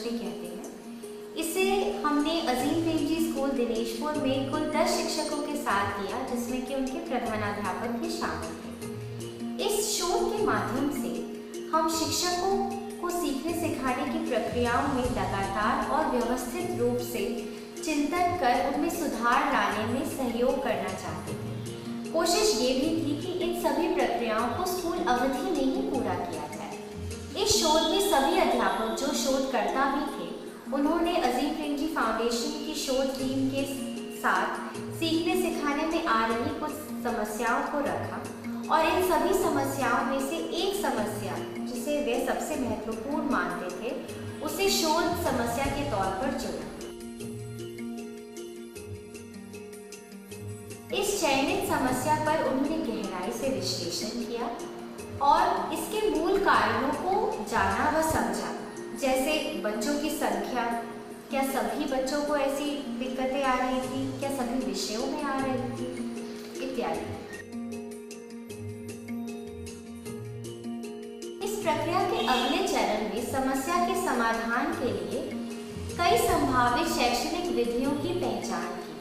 भी कहते हैं। इसे हमने अजीम प्रेमजी स्कूल दिनेशपुर में कुल 10 शिक्षकों के साथ किया, जिसमें कि उनके प्रधानाध्यापक भी शामिल थे। इस शोध के माध्यम से हम शिक्षकों को सीखने सिखाने की प्रक्रियाओं में लगातार और व्यवस्थित रूप से चिंतन कर उनमें सुधार लाने में सहयोग करना चाहते थे। कोशिश ये भी थी कि इन सभी प्रक्रियाओं को स्कूल अवधि में ही पूरा किया जाए। इस शोध में सभी अध्यापक जो शोधकर्ता भी थे, उन्होंने अजीम प्रेमजी फाउंडेशन की शोध टीम के साथ सीखने सिखाने में आ रही कुछ समस्याओं को रखा और इन सभी समस्याओं में से एक समस्या जिसे वे सबसे महत्वपूर्ण मानते थे, उसे शोध समस्या के तौर पर चुना। इस चयनित समस्या पर उन्होंने गहराई से विश्लेषण किया और इसके मूल कारणों को जाना व समझा, जैसे बच्चों की संख्या, क्या सभी बच्चों को ऐसी दिक्कतें आ रही थी, क्या सभी विषयों में आ रही थी, इत्यादि। इस प्रक्रिया के अगले चरण में समस्या के समाधान के लिए कई संभावित शैक्षणिक विधियों की पहचान की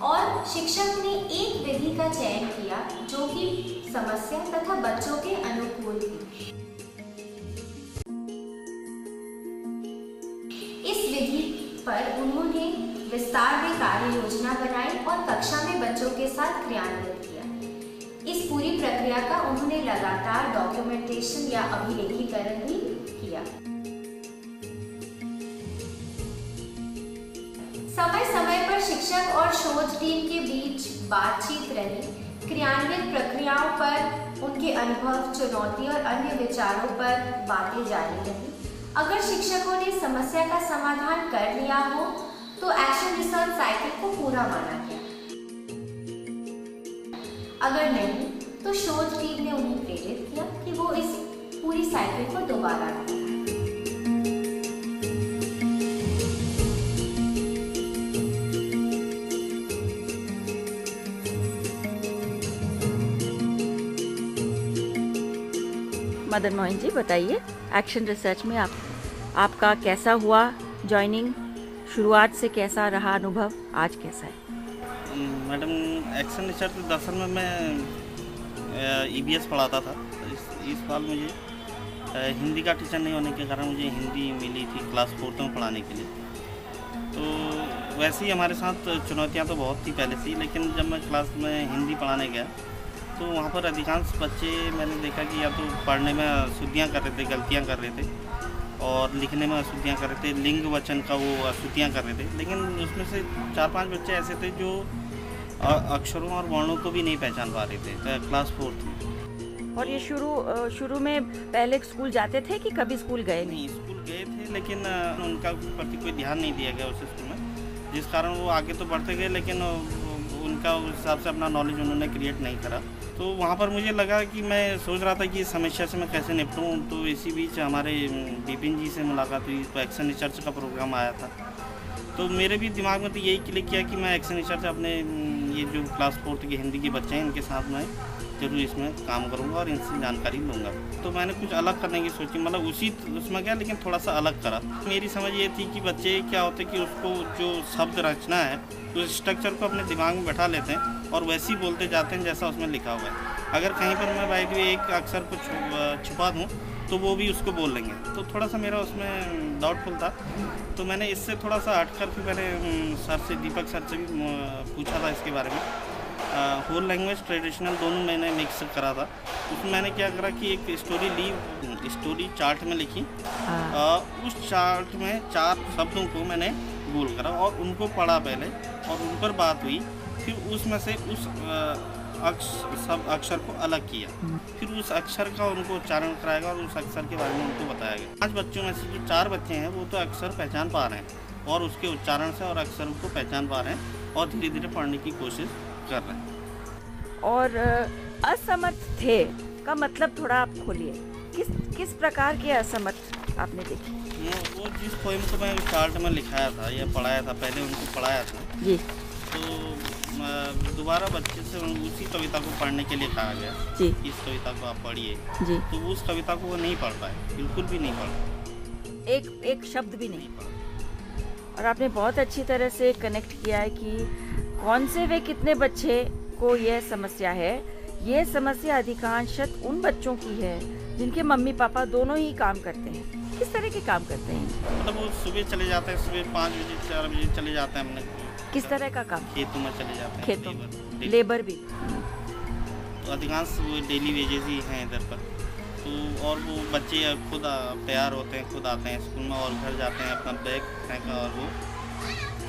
और शिक्षक ने एक विधि का चयन किया जो कि समस्या तथा बच्चों के अनुकूल थी। इस विधि पर उन्होंने विस्तार में कार्य योजना बनाई और कक्षा में बच्चों के साथ क्रियान्वित किया। इस पूरी प्रक्रिया का उन्होंने लगातार डॉक्यूमेंटेशन या अभिलेखीकरण भी किया। समय समय पर शिक्षक और शोध टीम के बीच बातचीत रही। क्रियान्वित प्रक्रियाओं पर उनके अनुभव, चुनौती और अन्य विचारों पर बातें जारी रही। अगर शिक्षकों ने समस्या का समाधान कर लिया हो तो एक्शन रिसर्च साइकिल को पूरा माना गया। अगर नहीं तो शोध टीम ने उन्हें प्रेरित किया कि वो इस पूरी साइकिल को दोबारा करें। मदन मोहन जी, बताइए एक्शन रिसर्च में आपका कैसा हुआ जॉइनिंग? शुरुआत से कैसा रहा अनुभव, आज कैसा है? मैडम, एक्शन रिसर्च दरअसल में मैं EBS पढ़ाता था। इस साल मुझे हिंदी का टीचर नहीं होने के कारण मुझे हिंदी मिली थी क्लास 4 में पढ़ाने के लिए। तो वैसे ही हमारे साथ चुनौतियाँ तो बहुत थी पहले से ही, लेकिन जब मैं क्लास में हिंदी पढ़ाने गया तो वहाँ पर अधिकांश बच्चे मैंने देखा कि या तो पढ़ने में अशुद्धियाँ कर रहे थे, गलतियाँ कर रहे थे, और लिखने में अशुद्धियाँ कर रहे थे, लिंग वचन का वो अशुद्धियाँ कर रहे थे। लेकिन उसमें से 4-5 बच्चे ऐसे थे जो अक्षरों और वर्णों को भी नहीं पहचान पा रहे थे क्लास 4 में। और ये शुरू में पहले स्कूल जाते थे कि कभी स्कूल गए नहीं? स्कूल गए थे, लेकिन उनका प्रति कोई ध्यान नहीं दिया गया उस स्कूल में, जिस कारण वो आगे तो बढ़ते गए लेकिन उनका उस हिसाब से अपना नॉलेज उन्होंने क्रिएट नहीं करा। तो वहाँ पर मुझे लगा कि मैं सोच रहा था कि इस समस्या से मैं कैसे निपटूँ। तो इसी बीच हमारे विपिन जी से मुलाकात हुई, तो एक्शन रिसर्च का प्रोग्राम आया था। तो मेरे भी दिमाग में तो यही क्लिक किया कि मैं एक्शन रिसर्च अपने ये जो क्लास 4 के हिंदी के बच्चे हैं इनके साथ मैं जरूर इसमें काम करूँगा और इनसे जानकारी लूँगा। तो मैंने कुछ अलग करने की सोची, मतलब उसमें गया लेकिन थोड़ा सा अलग करा। मेरी समझ ये थी कि बच्चे क्या होते कि उसको जो शब्द रचना है उस स्ट्रक्चर को अपने दिमाग में बैठा लेते हैं और वैसे ही बोलते जाते हैं जैसा उसमें लिखा हुआ है। अगर कहीं पर मैं बाई द वे एक अक्षर को छुपा दूँ तो वो भी उसको बोल लेंगे। तो थोड़ा सा मेरा उसमें डाउटफुल था, तो मैंने इससे थोड़ा सा हट कर फिर मैंने सर से, दीपक सर से भी पूछा था इसके बारे में। होल लैंग्वेज ट्रेडिशनल दोनों मैंने मिक्स करा था। उसमें मैंने क्या करा कि एक स्टोरी चार्ट में लिखी। उस चार्ट में 4 शब्दों को मैंने गोल करा और उनको पढ़ा पहले और उन पर बात हुई। फिर उसमें से उस सब अक्षर को अलग किया, फिर उस अक्षर का उनको उच्चारण कराएगा और उस अक्षर के बारे में उनको बताया गया। 5 बच्चों में से जो 4 बच्चे हैं वो तो अक्षर पहचान पा रहे हैं और उसके उच्चारण से और अक्षर को पहचान पा रहे हैं और धीरे धीरे पढ़ने की कोशिश कर रहे हैं। और असमर्थ थे का मतलब थोड़ा आप खोलिए, किस प्रकार के असमर्थ आपने देखे? वो जिस पोएम को मैं चार्ट में लिखाया था या पढ़ाया था, पहले उनको पढ़ाया था जी, तो दोबारा बच्चे से उसी कविता को पढ़ने के लिए कहा गया जी, इस कविता को आप पढ़िए जी। तो उस कविता को वो नहीं पढ़ पाए, बिल्कुल भी नहीं पढ़ पाए। एक शब्द भी नहीं। और आपने बहुत अच्छी तरह से कनेक्ट किया है कि कौन से वे कितने बच्चे को यह समस्या है। ये समस्या अधिकांशत उन बच्चों की है जिनके मम्मी पापा दोनों ही काम करते हैं। किस तरह के काम करते हैं? मतलब वो सुबह चले जाते हैं, सुबह 5 बजे 4 बजे चले जाते हैं। हमने किस तरह का काम? खेतों में चले जाते हैं। खेतों लेबर भी। तो अधिकांश वो डेली वेजेस ही हैं इधर पर। तो और वो बच्चे खुद तैयार होते हैं, खुद आते हैं स्कूल में और घर जाते हैं, अपना बैग फेंका और वो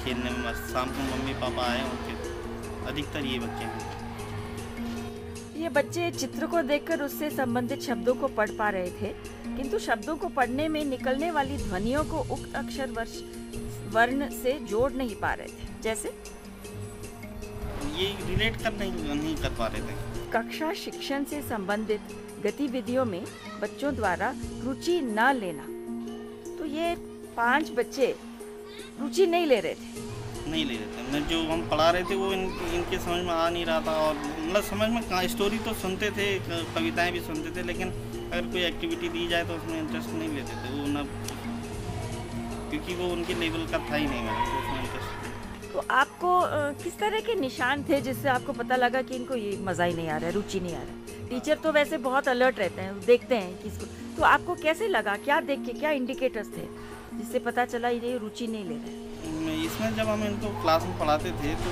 खेलने में मस्त। शाम को मम्मी पापा आए उनके, अधिकतर ये बच्चे हैं। ये बच्चे चित्र को देखकर उससे संबंधित शब्दों को पढ़ पा रहे थे, किंतु शब्दों को पढ़ने में निकलने वाली ध्वनियों को उक्त अक्षर वर्ण से जोड़ नहीं पा रहे थे। जैसे ये रिलेट कर नहीं कर पा रहे थे। कक्षा शिक्षण से संबंधित गतिविधियों में बच्चों द्वारा रुचि न लेना। तो ये 5 बच्चे रुचि नहीं ले रहे थे। नहीं ले रहे थे। मैं जो हम पढ़ा रहे थे वो इनके समझ में आ नहीं रहा था। और मतलब समझ में कहाँ, स्टोरी तो सुनते थे, कविताएं भी सुनते थे, लेकिन अगर कोई एक्टिविटी दी जाए तो उसमें इंटरेस्ट नहीं लेते थे वो ना, क्योंकि वो उनके लेवल का था ही नहीं मैडम, तो उसमें इंटरेस्ट। तो आपको किस तरह के निशान थे जिससे आपको पता लगा कि इनको ये मज़ा ही नहीं आ रहा है, रुचि नहीं आ रहा है? टीचर तो वैसे बहुत अलर्ट रहते हैं, देखते हैं किसको। तो आपको कैसे लगा, क्या देख के, क्या इंडिकेटर्स थे जिससे पता चला ये रुचि नहीं ले रहे? इसमें जब हम इनको क्लास में पढ़ाते थे तो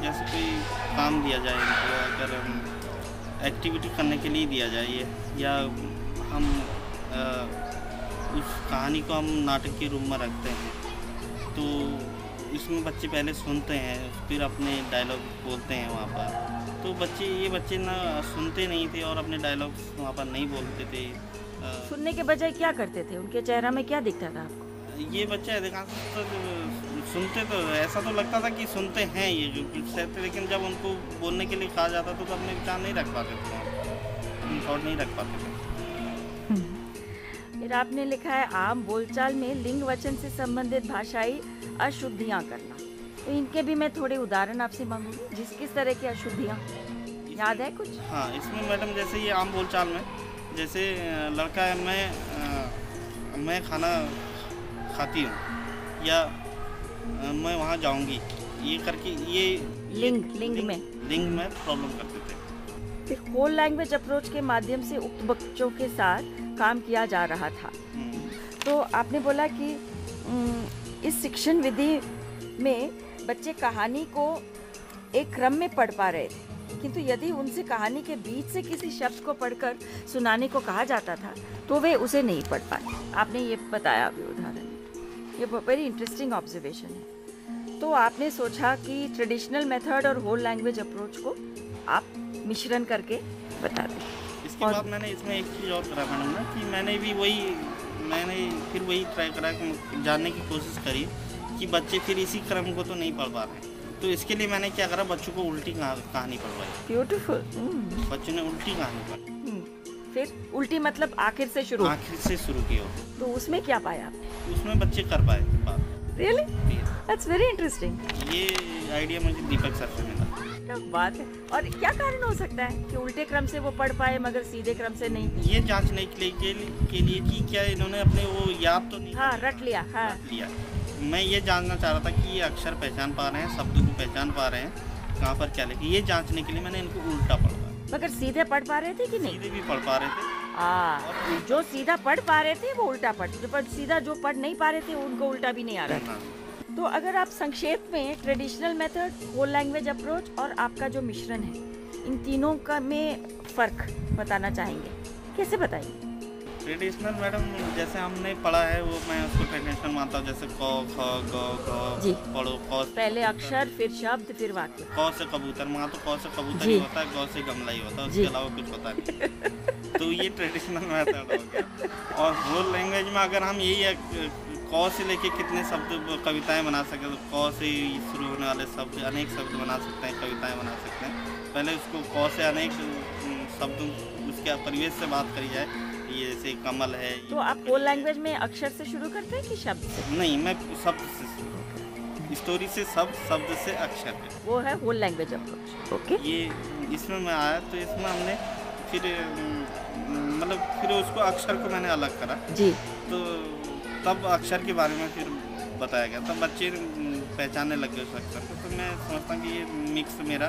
जैसे कोई काम दिया जाए इनको, अगर एक्टिविटी करने के लिए दिया जाए, या हम उस कहानी को हम नाटक के रूप में रखते हैं, तो इसमें बच्चे पहले सुनते हैं, फिर अपने डायलॉग बोलते हैं वहाँ पर। तो ये बच्चे ना सुनते नहीं थे और अपने डायलॉग्स वहाँ पर नहीं बोलते थे। सुनने के बजाय क्या करते थे? उनके चेहरा में क्या दिखता था आपको? ये बच्चे अधिकांश तो सुनते, तो ऐसा तो लगता था कि सुनते हैं ये जो कुछ कहते, लेकिन जब उनको बोलने के लिए कहा जाता तो अपने विचार नहीं रख पाते थे, थॉट नहीं रख पाते थे। फिर आपने लिखा है आम बोलचाल में लिंग वचन से संबंधित भाषाई अशुद्धियाँ करना। तो इनके भी मैं थोड़े उदाहरण आपसे मांगूंगी। किस तरह की अशुद्धियाँ याद है कुछ? हाँ, इसमें मैडम जैसे ये आम बोलचाल में, जैसे लड़का है, मैं खाना खाती हूँ, या मैं वहाँ जाऊँगी, ये करके ये लिंग में प्रॉब्लम करते थे। फिर होल लैंग्वेज अप्रोच के माध्यम से उक्त बच्चों के साथ काम किया जा रहा था। तो आपने बोला कि इस शिक्षण विधि में बच्चे कहानी को एक क्रम में पढ़ पा रहे थे, किंतु यदि उनसे कहानी के बीच से किसी शब्द को पढ़कर सुनाने को कहा जाता था तो वे उसे नहीं पढ़ पाते। आपने ये बताया अभी उदाहरण, ये वेरी इंटरेस्टिंग ऑब्जर्वेशन है। तो आपने सोचा कि ट्रेडिशनल मेथड और होल लैंग्वेज अप्रोच को आप मिश्रण करके बता दें। इसके बाद मैंने इसमें एक चीज़ और करा मैडम ना, कि मैंने फिर वही ट्राई करा, जानने की कोशिश करी कि बच्चे फिर इसी क्रम को तो नहीं पढ़ पा रहे। तो इसके लिए मैंने क्या करा, बच्चों को उल्टी कहानी पढ़वाई। ब्यूटीफुल। बच्चों ने उल्टी कहानी पढ़ी। फिर उल्टी मतलब आखिर से शुरू किया। तो उसमें क्या पाया आपने? उसमें बच्चे कर पाए बात। रियली? That's very interesting. ये आइडिया मुझे दीपक सर से मिला। क्या बात है। और क्या कारण हो सकता है कि उल्टे क्रम से वो पढ़ पाए मगर सीधे क्रम से नहीं? ये जांचने के लिए कि क्या इन्होंने अपने वो याद तो नहीं, हाँ, रट लिया। मैं ये जानना चाह रहा था कि ये अक्षर पहचान पा रहे हैं, शब्दों को पहचान पा रहे हैं, कहाँ पर क्या लिखे। ये जांचने के लिए मैंने इनको उल्टा पढ़ा। मगर सीधे पढ़ पा रहे थे कि नहीं? सीधे भी पढ़ पा रहे थे। जो सीधा पढ़ पा रहे थे वो उल्टा पढ़ते, पर सीधा जो पढ़ नहीं पा रहे थे उनको उल्टा भी नहीं आ रहा था। तो अगर आप संक्षेप में traditional method, whole language approach और आपका जो मिश्रण है, इन तीनों का में फ़र्क बताना चाहेंगे, कैसे बताएंगे? ट्रेडिशनल मैडम जैसे हमने पढ़ा है वो मैं उसको ट्रेडिशनल मानता हूँ। जैसे क ख ग पढ़ो, क पहले अक्षर, फिर शब्द, फिर वाक्य। क से कबूतर, वहाँ तो क से कबूतर ही होता है, ग से गमला ही होता है, उसके अलावा कुछ होता नहीं। तो ये ट्रेडिशनल मेथड हो गया। और होल लैंग्वेज में अगर हम यही क से लेके कितने शब्द कविताएं बना सके, तो क से शुरू होने वाले शब्द अनेक शब्द बना सकते हैं, कविताएं बना सकते हैं। पहले उसको क से अनेक शब्दों, उसके परिवेश से बात करी जाए, ये जैसे कमल है। तो आप होल लैंग्वेज में अक्षर से शुरू करते हैं कि शब्द से? नहीं, मैं शब्द से शुरू, स्टोरी से शब्द, शब्द से अक्षर। वो है होल लैंग्वेज अप्रोच। ओके। ये इसमें मैं आया तो इसमें हमने फिर मतलब फिर उसको अक्षर को मैंने अलग करा। जी। तो तब अक्षर के बारे में फिर बताया गया, तब बच्चे पहचानने लग गए उस अक्षर को। तो मैं समझता हूँ कि ये मिक्स मेरा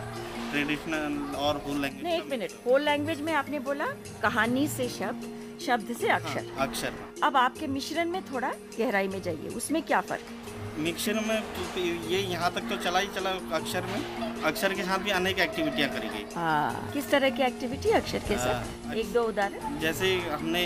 ट्रेडिशनल और होल लैंग्वेज। नहीं, एक मिनट, होल लैंग्वेज में आपने बोला कहानी से शब्द, शब्द से अक्षर। हाँ, अक्षर। अब आपके मिश्रण में थोड़ा गहराई में जाइए, उसमें क्या फर्क है? मिक्सर में तो ये यहाँ तक तो चला ही चला, अक्षर में अक्षर के साथ भी अनेक एक्टिविटियाँ करी गई। हाँ, किस तरह की एक्टिविटी अक्षर के साथ? एक दो उदाहरण। जैसे हमने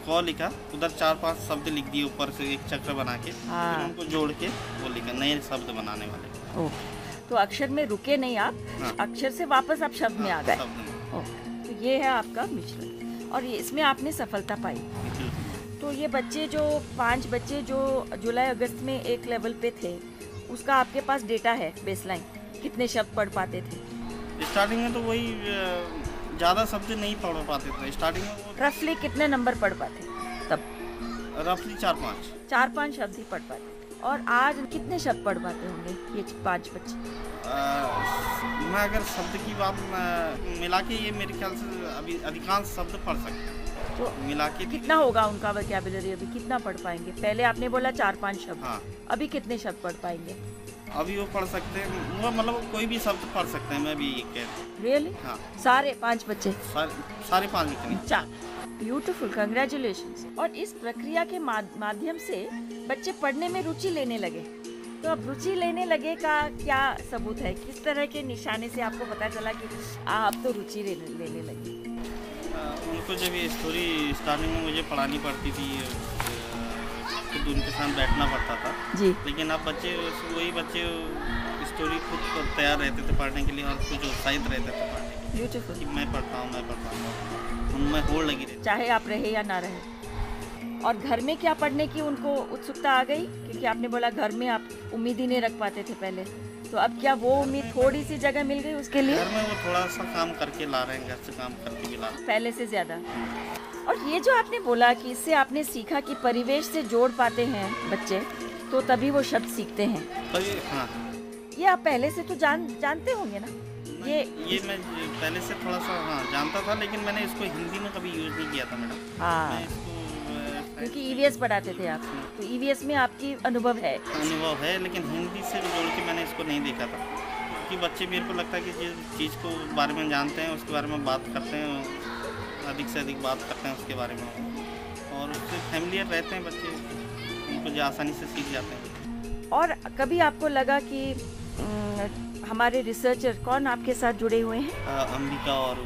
क लिखा, उधर 4-5 शब्द लिख दिए ऊपर से एक चक्र बना के, हाँ। फिर उनको जोड़ के वो लिखा, नए शब्द बनाने वाले। ओके, तो अक्षर में रुके नहीं आप, हाँ। अक्षर से वापस आप शब्द में आ गए। शब्द में। ओके, तो ये है आपका मिश्रण और ये इसमें आपने सफलता पाई। तो ये बच्चे जो 5 बच्चे जो जुलाई अगस्त में एक लेवल पे थे, उसका आपके पास डेटा है बेसलाइन, कितने शब्द पढ़ पाते थे? स्टार्टिंग में तो वही ज़्यादा शब्द नहीं पढ़ पाते थे स्टार्टिंग में। वो रफली कितने नंबर पढ़ पाते तब? रफली 4-5 शब्द ही पढ़ पाते। और आज कितने शब्द पढ़ पाते होंगे ये 5 बच्चे? मैं अगर शब्द की बात मिला के, ये मेरे ख्याल से अभी अधिकांश शब्द पढ़ सकते हैं। तो मिला के कितना होगा उनका वोकैबुलरी? अभी कितना पढ़ पाएंगे? पहले आपने बोला 4-5 शब्द। हाँ। अभी कितने शब्द पढ़ पाएंगे? अभी वो पढ़ सकते हैं, वो मतलब कोई भी शब्द पढ़ सकते हैं, मैं भी ये कह रहा हूँ। रियली? हाँ। सारे 5 बच्चे? सारे 5 इतने। अच्छा, ब्यूटीफुल, कंग्रेचुलेशंस। और इस प्रक्रिया के माध्यम से बच्चे पढ़ने में रुचि लेने लगे। तो अब रुचि लेने लगे का क्या सबूत है? किस तरह के निशाने से आपको पता चला कि आप तो रुचि लेने लगे? उनको जब ये स्टोरी स्टार्टिंग में मुझे पढ़ानी पड़ती थी, खुद उनके साथ बैठना पड़ता था जी। लेकिन अब वही बच्चे स्टोरी खुद तैयार रहते थे पढ़ने के लिए और कुछ उत्साहित रहते थे पढ़ने के लिए। ब्यूटीफुल। कि मैं पढ़ता हूँ, उनमें होड़ लगी रहती, चाहे आप रहे या ना रहे। और घर में क्या पढ़ने की उनको उत्सुकता आ गई? क्योंकि आपने बोला घर में आप उम्मीद ही नहीं रख पाते थे पहले, तो अब क्या वो उम्मीद थोड़ी सी जगह मिल गई उसके लिए? घर में वो थोड़ा सा काम करके ला रहे हैं, घर से काम करके भी ला रहे हैं पहले से ज़्यादा। और ये जो आपने बोला कि इससे आपने सीखा कि परिवेश से जोड़ पाते हैं बच्चे, तो तभी वो शब्द सीखते हैं। हाँ, ये आप पहले से तो जानते होंगे ना? ये मैं पहले से थोड़ा सा जानता था, लेकिन मैंने इसको हिंदी में कभी यूज़ नहीं किया था मैडम। हाँ, मैं इसको क्योंकि ईवीएस पढ़ाते थे आप, तो ईवीएस में आपकी अनुभव है, लेकिन हिंदी से जोड़ के मैंने इसको नहीं देखा था। क्योंकि बच्चे, मेरे को लगता है कि जिस चीज़ को बारे में जानते हैं उसके बारे में बात करते हैं, अधिक से अधिक बात करते हैं उसके बारे में, और उससे फैमिलियर रहते हैं बच्चे, उनको जो आसानी से सीख जाते हैं। और कभी आपको लगा कि हमारे रिसर्चर कौन आपके साथ जुड़े हुए हैं?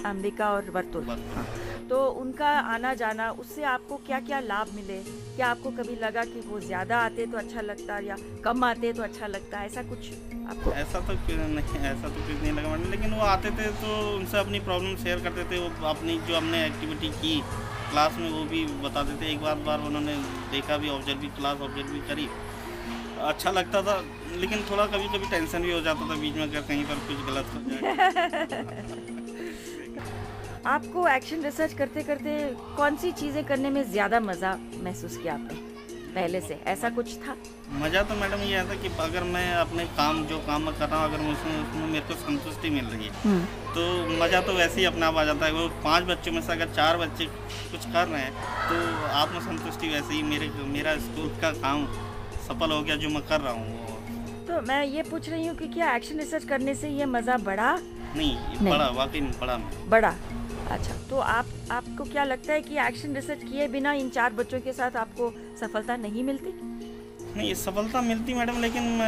अंबिका और वर्तुल। हाँ। तो उनका आना जाना, उससे आपको क्या क्या लाभ मिले? क्या आपको कभी लगा कि वो ज़्यादा आते तो अच्छा लगता या कम आते तो अच्छा लगता? ऐसा कुछ आपको? ऐसा तो कुछ नहीं लगा मैडम, लेकिन वो आते थे तो उनसे अपनी प्रॉब्लम शेयर करते थे। वो अपनी जो हमने एक्टिविटी की क्लास में वो भी बताते थे। एक बार उन्होंने देखा भी, क्लास ऑब्जर्व भी करी, अच्छा लगता था। लेकिन थोड़ा कभी कभी टेंशन भी हो जाता था बीच में, अगर कहीं पर कुछ गलत हो जाए। आपको एक्शन रिसर्च करते करते कौन सी चीज़ें करने में ज़्यादा मज़ा महसूस किया आपने पहले से? ऐसा कुछ था? मज़ा तो मैडम ये आता कि अगर मैं अपने जो काम मैं कर रहा हूँ, अगर उसमें मेरे को संतुष्टि मिल रही है तो मज़ा तो वैसे ही अपने आप आ जाता है। वो 5 बच्चों में से अगर 4 बच्चे कुछ कर रहे हैं तो आत्मसंतुष्टि वैसे ही मेरा स्कूल का काम सफल हो गया जो मैं कर रहा हूँ। तो मैं ये पूछ रही हूँ कि क्या एक्शन रिसर्च करने से ये मज़ा बढ़ा? नहीं, बढ़ा, वाकई में बढ़ा। अच्छा, तो आपको क्या लगता है कि एक्शन रिसर्च किए बिना इन 4 बच्चों के साथ आपको सफलता नहीं मिलती? नहीं, सफलता मिलती मैडम, लेकिन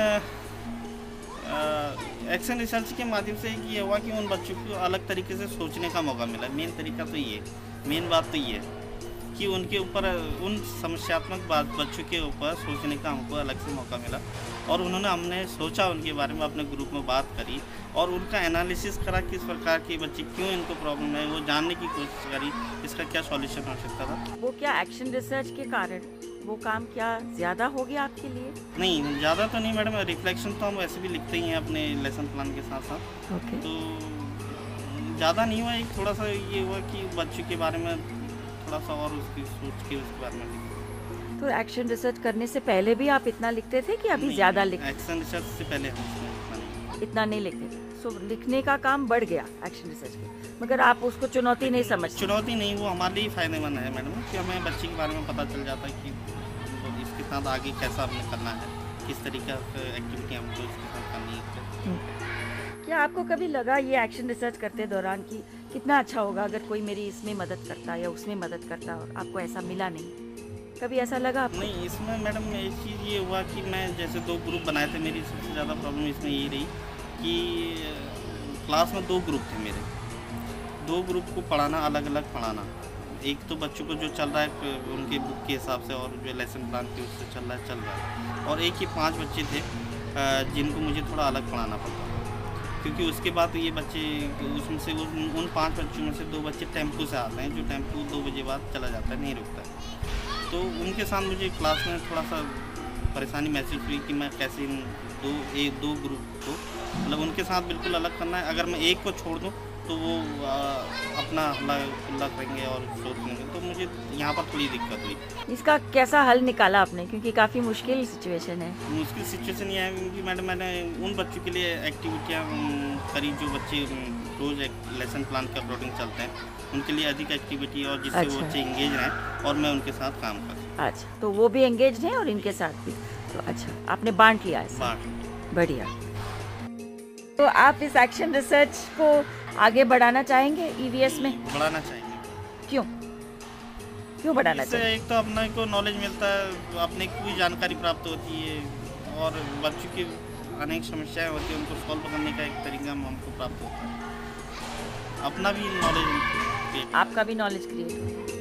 एक्शन रिसर्च के माध्यम से ये हुआ कि उन बच्चों को अलग तरीके से सोचने का मौका मिला। मेन बात तो ये कि उनके ऊपर, उन समस्यात्मक बच्चों के ऊपर सोचने का हमको अलग से मौका मिला, और हमने सोचा उनके बारे में, अपने ग्रुप में बात करी और उनका एनालिसिस करा, किस प्रकार के बच्चे, क्यों इनको प्रॉब्लम है, वो जानने की कोशिश करी इसका क्या सॉल्यूशन हो सकता था। वो क्या एक्शन रिसर्च के कारण वो काम क्या ज़्यादा हो गया आपके लिए? नहीं, ज़्यादा तो नहीं मैडम। रिफ्लेक्शन तो हम वैसे भी लिखते ही हैं अपने लेसन प्लान के साथ साथ। ओके। तो ज़्यादा नहीं हुआ, एक थोड़ा सा ये हुआ कि बच्चों के बारे में थोड़ा सा और उसकी सोच के उसके बारे में लिखते। तो एक्शन रिसर्च करने से पहले भी आप इतना लिखते थे कि अभी ज़्यादा लिखते? एक्शन रिसर्च से पहले हम इतना नहीं लिखते थे। सो लिखने का काम बढ़ गया एक्शन रिसर्च के, मगर आप उसको चुनौती नहीं समझते? चुनौती नहीं, वो हमारे लिए फायदेमंद है मैडम, कि हमें बच्चे के बारे में पता चल जाता है कि उनको साथ आगे कैसा हमने करना है, किस तरीके से एक्टिविटी हमको इसके साथ करनी है। क्या आपको कभी लगा ये एक्शन रिसर्च करते दौरान कि कितना अच्छा होगा अगर कोई मेरी इसमें मदद करता या उसमें मदद करता और आपको ऐसा मिला नहीं? कभी ऐसा लगा आपको? नहीं, इसमें मैडम एक चीज़ ये हुआ कि मैं जैसे 2 ग्रुप बनाए थे, मेरी सबसे ज़्यादा प्रॉब्लम इसमें ये रही कि क्लास में 2 ग्रुप थे मेरे, 2 ग्रुप को पढ़ाना, अलग अलग पढ़ाना। एक तो बच्चों को जो चल रहा है उनके बुक के हिसाब से और जो लेसन प्लान के उससे चल रहा है, और एक ही 5 बच्चे थे जिनको मुझे थोड़ा अलग पढ़ाना पड़ता, क्योंकि उसके बाद ये बच्चे उसमें से उन 5 बच्चों में से 2 बच्चे टेम्पो से आते हैं, जो टेम्पो 2 बजे बाद चला जाता है, नहीं रुकता है। तो उनके साथ मुझे क्लास में थोड़ा सा परेशानी महसूस हुई कि मैं कैसे इन 2 ग्रुप को, मतलब उनके साथ बिल्कुल अलग करना है। अगर मैं एक को छोड़ दूँ तो वो अपना हल्ला खुल्ला करेंगे और शोर करेंगे, तो मुझे यहाँ पर थोड़ी दिक्कत हुई। इसका कैसा हल निकाला आपने, क्योंकि काफ़ी मुश्किल सिचुएशन है? मुश्किल सिचुएशन ये है क्योंकि मैडम मैंने उन बच्चों के लिए एक्टिविटियाँ करी जो बच्चे रोज़ एक लेसन प्लान के अकॉर्डिंग चलते हैं, उनके लिए अधिक एक्टिविटी और जिससे वो बच्चे इंगेज रहें और मैं उनके साथ काम करूँ। अच्छा, तो वो भी एंगेज हैं और इनके साथ भी, तो अच्छा आपने बांट लिया है। बढ़िया। तो आप इस एक्शन रिसर्च को आगे बढ़ाना चाहेंगे ईवीएस में? बढ़ाना चाहिए। क्यों बढ़ाना इससे चाहिए? एक तो अपने को नॉलेज मिलता है, अपने को भी जानकारी प्राप्त होती है और बच्चों की अनेक समस्याएं होती हैं, उनको सॉल्व करने का एक तरीका हमको प्राप्त होता है, अपना भी नॉलेज, आपका भी नॉलेज क्रिएट होता है।